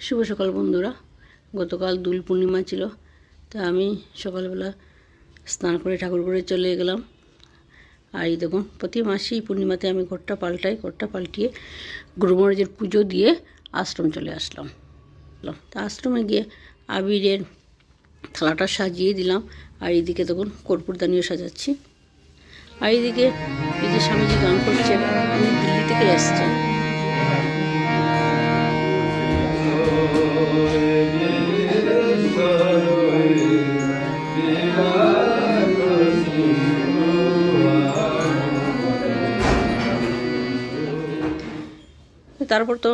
শুভ সকাল বন্ধুরা। গতকাল দোল পূর্ণিমা ছিল, তা আমি সকালবেলা স্নান করে ঠাকুর ঘরে চলে গেলাম। আর এই দেখুন, প্রতি মাসেই পূর্ণিমাতে আমি ঘরটা পাল্টিয়ে গুরু মহারাজের পুজো দিয়ে আশ্রম চলে আসলাম। তা আশ্রমে গিয়ে আবিরের থালাটা সাজিয়ে দিলাম। আর এইদিকে দেখুন কর্পূরদানিও সাজাচ্ছি। আর এইদিকে এই যে স্বামীজি গান করছেন, উনি দিল্লি থেকে এসছেন। তারপর তো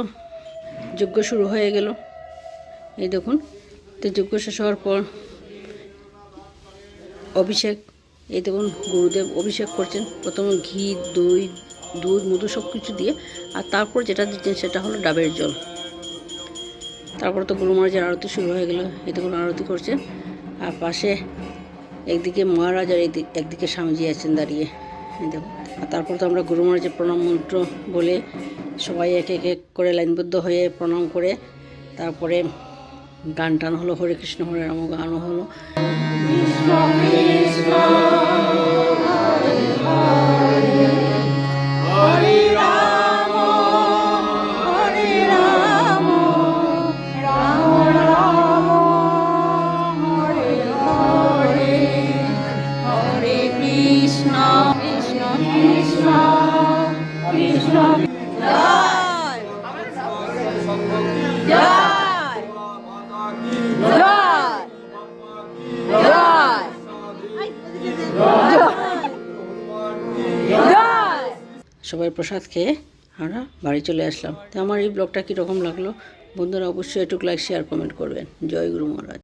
যজ্ঞ শুরু হয়ে গেল। এই দেখুন, তো যজ্ঞ শেষ হওয়ার পর অভিষেক, এই দেখুন গুরুদেব অভিষেক করছেন। প্রথমে ঘি, দই, দুধ, মধু সব কিছু দিয়ে, আর তারপর যেটা দিচ্ছেন সেটা হলো ডাবের জল। তারপর তো গুরু মহারাজের আরতি শুরু হয়ে গেল। এই দেখুন আরতি করছেন, আর পাশে একদিকে মহারাজ আর একদিকে স্বামীজি আছেন দাঁড়িয়ে। এই দেখুন, আর তারপর তো আমরা গুরু মহারাজের প্রণাম মন্ত্র বলে সবাই এক এক করে লাইনবদ্ধ হয়ে প্রণাম করে তারপরে গান টান হলো, হরে কৃষ্ণ হরে রাম গানও হলো। সবাই প্রসাদ খেয়ে আমরা বাড়ি চলে আসলাম। তো আমার এই ব্লগটা কীরকম লাগলো বন্ধুরা, অবশ্যই একটু লাইক, শেয়ার, কমেন্ট করবেন। জয় গুরু মহারাজ।